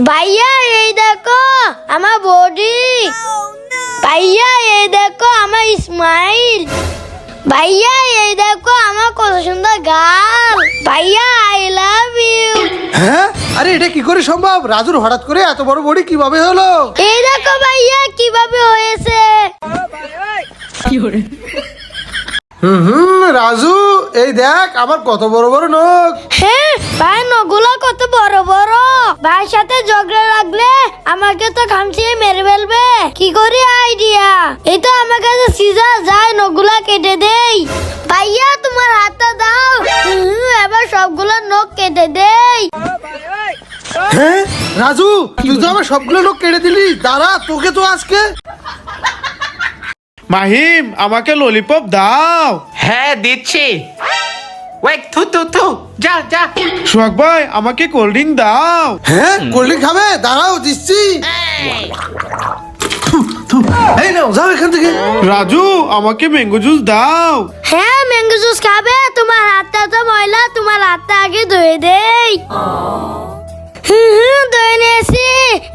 ভাইয়া এই দেখো আমার বডি। ভাইয়া এই দেখো আমার স্মাইল। ভাইয়া এই দেখো আমার কত সুন্দর গাল। ভাইয়া আই লাভ ইউ। হ্যাঁ, আরে এটা কি করে সম্ভব? রাজুর হঠাৎ করে এত বড় বডি কিভাবে হলো? এই দেখো ভাইয়া কিভাবে হয়েছে। রাজু এই দেখ আমার কত বড় বড় নখ। হ্যাঁ ভাই, নখগুলো কত বড় বড়। ভাইয়ের সাথে ঝগড়া লাগলে আমাকে তো খামচিয়ে মেরে ফেলবে। কি করি আইডিয়া? এই তো আমার কাছে সিজার, যায় নখগুলা কেটে দেই। ভাইয়া তোমার হাতটা দাও, এবার সবগুলো নখ কেটে দেই। হ্যাঁ রাজু, তুই তো আমার সবগুলো নখ কেটে দিলি। দাঁড়া, তোকে তো আজকে। মাহিম, আমাকে ললিপপ দাও। হ্যাঁ দিচ্ছি। ওয়েট, থু থু থু, যা যা। সোহাগ ভাই, আমাকে কোল্ড ড্রিঙ্ক দাও। হ্যাঁ, কোল্ড ড্রিঙ্ক খাবে? দাঁড়াও দিচ্ছি। এই নাও, যাও এখান থেকে। রাজু, আমাকে ম্যাঙ্গো জুস দাও। হ্যাঁ, ম্যাঙ্গো জুস খাবে? তোমার হাতটা তো ময়লা, তোমার হাতটা আগে ধুয়ে দেই। ধুয়ে নিয়েছি,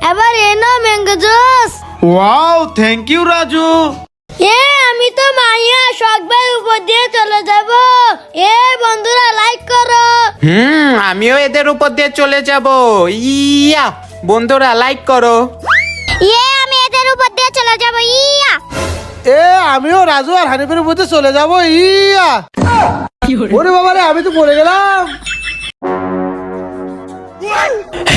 এবার এ নাও mango juice. Wow, thank you Raju. আমি তো মাইয়া শখ ভাই উপর দিয়ে চলে যাব। বন্ধুরা লাইক করো। আমিও এদের উপর দিয়ে চলে যাব। ইয়া, বন্ধুরা লাইক করো। আমি এদের উপর দিয়ে চলে যাব। ইয়া, আমিও রাজু আর হানিফের মধ্যে চলে যাবো। ইয়া, ওরে বাবারে, আমি তো পড়ে গেলাম।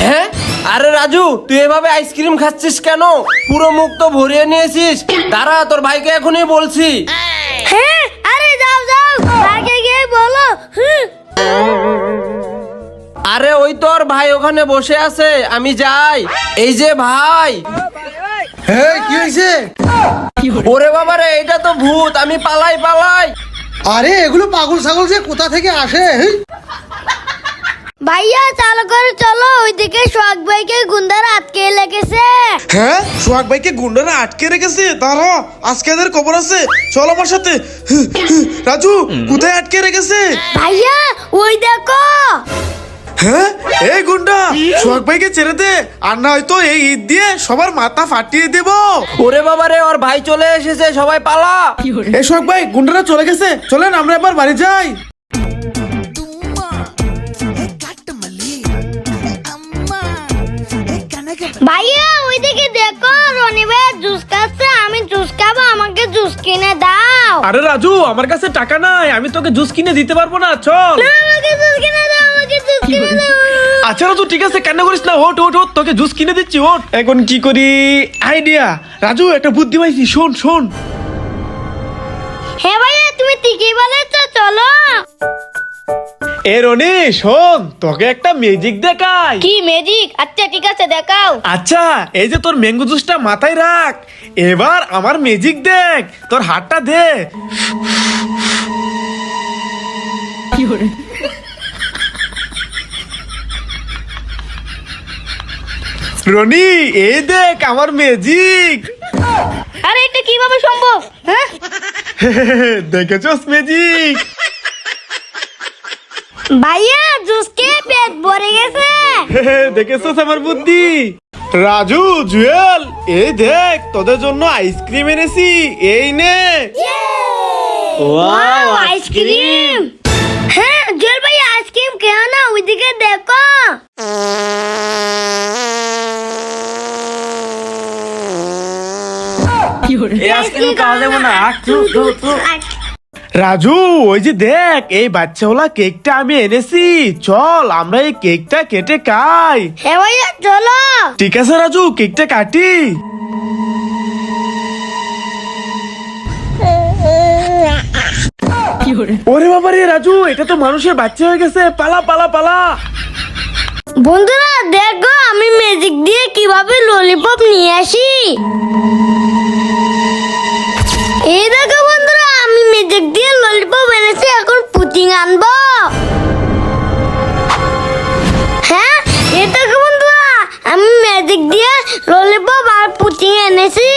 হ্যাঁ, আরে রাজু, তুই এভাবে আইসক্রিম খাচ্ছিস কেন? পুরো মুখ তো ভরিয়ে নিয়েছিস। দাঁড়া, তোর ভাইকে এখনই বলছি। হ্যাঁ, আরে যাও যাও, আগে গিয়ে বলো। আরে ওই তোর ভাই ওখানে বসে আছে, আমি যাই। এই যে ভাই। হ্যাঁ, কি হয়েছে? ওরে বাবা রে, এটা তো ভূত। আমি পালাই পালাই। আরে এগুলো পাগল ছাগল যে কোথা থেকে আসে? ভাইয়া চালু করে চলো, ওইদিকে শখ ভাইকে গুন্ডারা আটকে লেগেছে। হ্যাঁ, সোহাগ ভাইকে গুন্ডারা আটকে রেখেছে। দাঁড়া, আজকে এদের খবর আছে। চল আমার সাথে। রাজু, কোথায় আটকে রেখেছে? ভাইয়া ওই দেখো। হ্যাঁ, এই গুন্ডা, সোহাগ ভাইকে ছেড়ে দে, আর না হয়তো এই ঈদ দিয়ে সবার মাথা ফাটিয়ে দেব। ওরে বাবা রে, ওর ভাই চলে এসেছে, সবাই পালা। এই সোহাগ ভাই, গুন্ডারা চলে গেছে, চলেন আমরা এবার বাড়ি যাই। ভাইয়া ওইদিকে দেখো, রনি ভাই জুস খাচ্ছে। আমি জুস খাবো, আমাকে জুস কিনে দাও। আরে রাজু, আমার কাছে টাকা নাই, আমি তোকে জুস কিনে দিতে পারবো না। চল। না, আমাকে জুস কিনে দাও, আমাকে জুস কিনে দাও। আচ্ছা রাজু, ঠিক আছে, কেন করিস না। ওট ওট ওট, তোকে জুস কিনে দিচ্ছি। ওট। এখন কি করি? আইডিয়া। রাজু, একটা বুদ্ধি পাইছি, শোন শোন। হ্যাঁ ভাইয়া, তুমি ঠিকই বলেছ, চলো। এ রনি, শোন, তোকে একটা ম্যাজিক দেখাই। কি ম্যাজিক? আচ্ছা ঠিক আছে, দেখাও। আচ্ছা, এই যে তোর ম্যাঙ্গো জুসটা মাথায় রাখ। এবার আমার ম্যাজিক দেখ, তোর হাতটা দে। রনি, এই দেখ আমার ম্যাজিক। আরে এটা কিভাবে সম্ভব? হ্যাঁ, দেখেছস ম্যাজিক? ভাইয়া জুস খেয়ে পেট ভরে গেছে। দেখেছস আমার বুদ্ধি? রাজু, জুয়েল, এই দেখ তোদের জন্য আইসক্রিম এনেছি, এই নে। Wow, ice cream. হ্যাঁ জুয়েল ভাই, আইসক্রিম খেও না, ওইদিকে দেখো। এই আইসক্রিম খাওয়া যাবে না। রাজু, ওই যে দেখ, এই বাচ্চাওয়ালা কেকটা আমি এনেছি। চল আমরা এই কেকটা কেটে খাই। হ্যাঁ ভাইয়া চলো। ঠিক আছে রাজু, কেকটা কাটি। ওরে বাবা রে রাজু, এটা তো মানুষের বাচ্চা হয়ে গেছে। পালা পালা পালা। বন্ধুরা দেখো, আমি ম্যাজিক দিয়ে কিভাবে ললিপপ নিয়ে আসি। এই দেখো বন্ধুরা, আমি ম্যাজিক দিয়ে ললিপপ এনেছি। এখন পুচিং আনবো। হ্যাঁ, এই দেখো বন্ধুরা, আমি ম্যাজিক দিয়ে ললিপপ আর পুচিং এনেছি।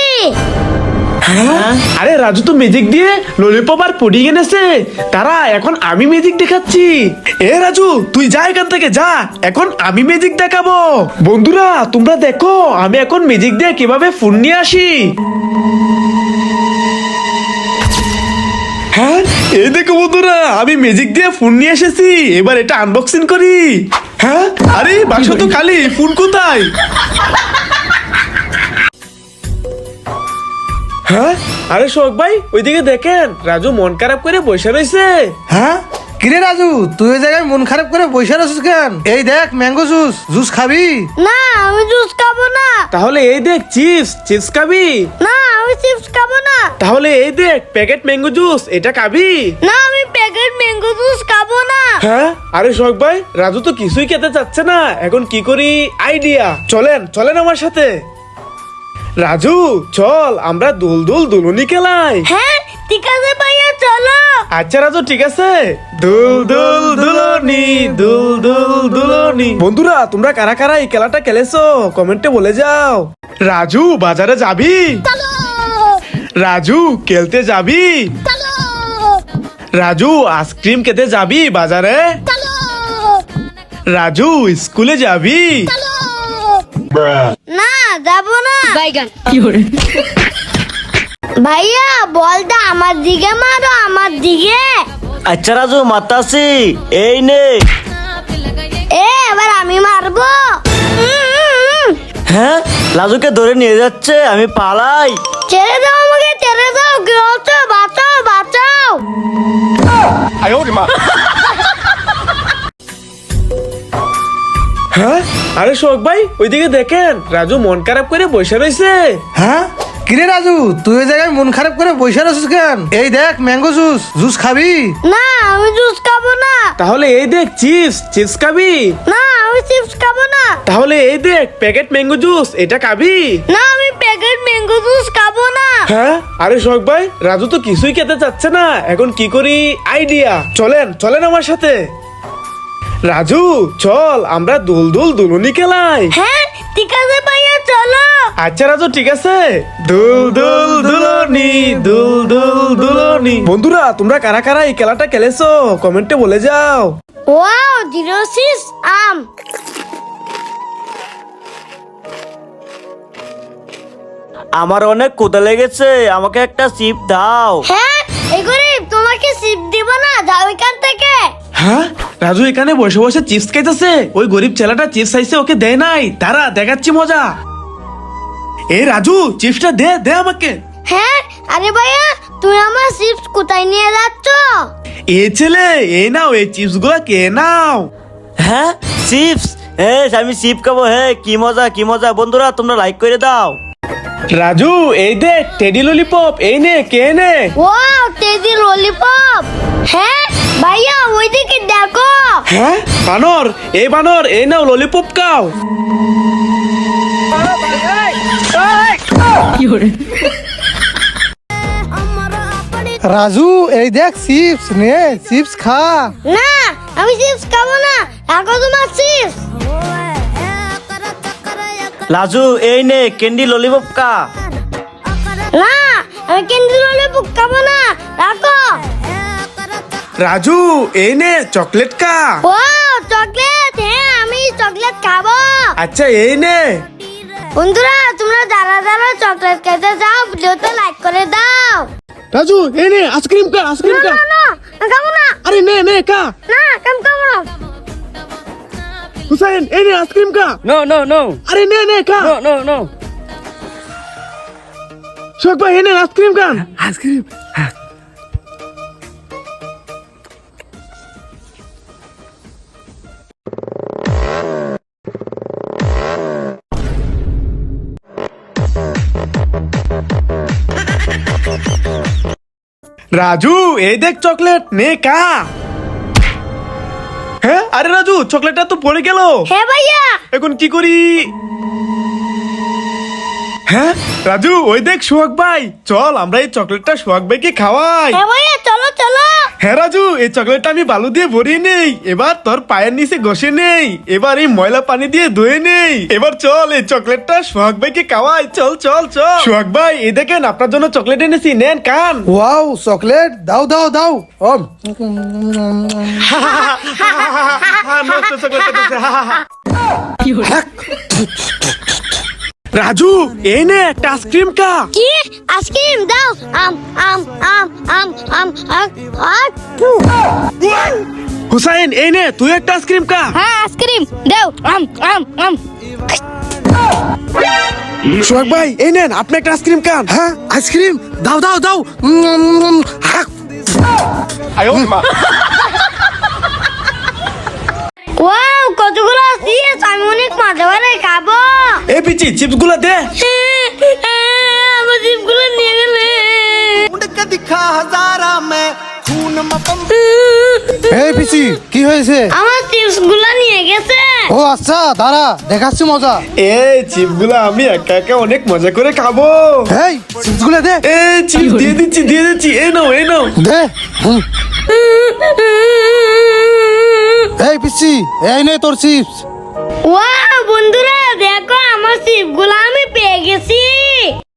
আরে রাজু তো ম্যাজিক দিয়ে ললিপপ আর পুডিং এনেছে, তারা এখন আমি ম্যাজিক দেখাচ্ছি। এ রাজু তুই যা এখান থেকে যা, এখন আমি ম্যাজিক দেখাবো। বন্ধুরা তোমরা দেখো আমি এখন ম্যাজিক দিয়ে কিভাবে ফোন নিয়ে আসি। হ্যাঁ এই দেখো বন্ধুরা আমি ম্যাজিক দিয়ে ফোন নিয়ে এসেছি, এবার এটা আনবক্সিং করি। হ্যাঁ আরে বাক্স তো খালি, ফোন কোথায়? হ্যাঁ আরে শোক ভাই ওইদিকে দেখেন রাজু মন খারাপ করে বসে রয়েছে। হ্যাঁ কিরে রাজু, তুই ওই জায়গায় মন খারাপ করে বসে আছিস কেন? এই দেখ ম্যাঙ্গো জুস, জুস খাবি? না আমি জুস খাবো না। তাহলে এই দেখ চিপস, চিপস খাবি? না আমি চিপস খাবো না। তাহলে এই দেখ প্যাকেট ম্যাঙ্গো জুস, এটা খাবি? না আমি প্যাকেট ম্যাঙ্গো জুস খাবো না। হ্যাঁ আরে শোক ভাই রাজু তো কিছুই খেতে চাচ্ছে না, এখন কি করি আইডিয়া। চলেন চলেন আমার সাথে। রাজু চল আমরা দুল দুল দুলুনি খেলাই। হ্যাঁ ঠিক আছে ভাইয়া চলো। আচ্ছা রাজু ঠিক আছে। দুল দুল দুলনি, দুল দুল দুলনি। বন্ধুরা তোমরা কারা কারা এই খেলাটা খেলেছো কমেন্টে বলে যাও। রাজু বাজারে যাবি? রাজু খেলতে যাবি? রাজু আইসক্রিম খেতে যাবি বাজারে? রাজু স্কুলে যাবি? না যাবো না। ভাইয়া বলটা আমার দিকে মারো, আমার দিকে। আচ্ছা রাজু মাতাসি এই নে। এবার আমি মারবো। হ্যাঁ রাজুকে ধরে নিয়ে যাচ্ছে, আমি পালাই। ছেড়ে দাও আমাকে, ছেড়ে দাও। কি হচ্ছে? বাঁচাও বাঁচাও। হ্যাঁ আরে শোক ভাই ওইদিকে দেখেন রাজু মন খারাপ করে বসে রয়েছে। হ্যাঁ কিরে রাজু, তুই ওই জায়গায় মন খারাপ করে বসে আছিস কেন? এই দেখ ম্যাঙ্গো জুস, জুস খাবি? না আমি জুস খাবো না। তাহলে এই দেখ চিপস, চিপস খাবি? না আমি চিপস খাবো না। তাহলে এই দেখ প্যাকেট ম্যাঙ্গো জুস, এটা খাবি? না আমি প্যাকেট ম্যাঙ্গো জুস খাবো না। হ্যাঁ আরে শোক ভাই রাজু তো কিছুই খেতে চাচ্ছে না, এখন কি করি আইডিয়া। চলেন চলেন আমার সাথে। রাজু চল আমরা দুল দুল দুলুনি খেলাই। হ্যাঁ ঠিক আছে ভাইয়া চলো। আচ্ছা রাজু ঠিক আছে। দুল দুল দুলনি, দুল দুল দুলনি। বন্ধুরা তোমরা কারা কারা এই খেলাটা খেলেছো কমেন্টে বলে যাও। ওয়াও 06 আম। আমার অনেক ক্ষুধা লেগেছে, আমাকে একটা চিপ দাও। হ্যাঁ এই গরিব তোমাকে সিপ দিব না, যাও এখান থেকে। হ্যাঁ রাজু এখানে বসে বসে চিপস খাইতেছে, ওই গরিব ছেলেটা চিপস খাইছে ওকে দেয় নাই, তারা দেখাচ্ছি মজা। এই রাজু চিপসটা দে দে আমাকে। হ্যাঁ আরে ভাইয়া তুমি আমার চিপস কোথায় নিয়ে যাচ্ছ? এ ছেলে এই নাও এই চিপস গুলা কে নাও। হ্যাঁ চিপস, আমি চিপ খাবো। হ্যাঁ কি মজা কি মজা। বন্ধুরা তোমরা লাইক করে দাও। রাজু এই দেখ টেডি ললিপপ, এই নে কে নে। Wow teddy lollipop. হ্যাঁ ভাইয়া ওইদিকে দেখো। হ্যাঁ বানর, এই বানর এই নাও ললিপপ খাও। রাজু এই দেখ চিপস, নে চিপস খা। না আমি চিপস খাবো না, রাখো তোমার চিপস। রাজু এই নে ক্যান্ডি ললিপপ কা। না আমি ক্যান্ডি ললিপপ খাবো না, রাখো। রাজু এই নে চকলেট খা। Wow chocolate. হ্যাঁ আমি চকলেট খাবো। আচ্ছা এই নে। বন্ধুরা তোমরা যারা যারা চকলেট খেতে যাও ভিডিওতে লাইক করে দাও। রাজু এই নে আইসক্রিম খা, আইসক্রিম খা। না আমি খাবো না। আরে নে নে খা। না আমি খাবো না। হুসাইন এই নে আইসক্রিম খা। নো নো নো আরে নে নে খা। No no no. শোক ভাই এই নে আইসক্রিম খা। আইসক্রিম রাজু এই দেখ চকলেট নে কা। হ্যাঁ আরে রাজু চকলেটটা তো পড়ে গেল, হ্যাঁ ভাইয়া। এখন কি করি? হ্যাঁ রাজু ওই দেখ সোহাগ ভাই, চল আমরা এই চকলেটটা সোহাগ ভাইকে খাওয়াই। হ্যাঁ ভাইয়া চলো চলো। হ্যাঁ রাজু, এই চকলেটটা আমি বালু দিয়ে ভরিয়ে নেই, এবার তোর পায়ের নিচে ঘষে নেই, এবার এই ময়লা পানি দিয়ে ধুয়ে নেই, এবার চল এই চকলেটটা সোহাগ ভাইকে খাওয়াই, চল চল চল। সোহাগ ভাই এই দেখেন আপনার জন্য চকলেট এনেছি, নেন কান। ওয়াও চকলেট দাও দাও দাও ওম নষ্ট চকলেট খেতেছে। রাজু এই নে একটা আইসক্রিম খা। কি আইসক্রিম দাও? আম আম আম আম আম আম আম ফু। হুসাইন এই নে তুই একটা আইসক্রিম খা। হ্যাঁ আইসক্রিম দাও। আম আম আম। সোহাগ ভাই এই নেন আপনি একটা আইসক্রিম খান। হ্যাঁ আইসক্রিম দাও দাও দাও ওয়াও কতগুলো চিপস, আমি অনেক মজা করে খাবো। এই পিচি চিপস গুলা দে। আমার চিপসগুলো নিয়ে গেলে। এই পিসি কি হয়েছে? আমার চিপসগুলো নিয়ে গেছে। ও আচ্ছা দাঁড়া দেখাচ্ছি মজা। এই চিপস গুলা আমি একা একা অনেক মজা করে খাবো। এই চিপসগুলো দে এই চিপস দিয়ে দিচ্ছি এই নাও দে এই পিসি এই নে তোর চিপস। ওয়াও বন্ধুরা দেখো আমার চিপসগুলো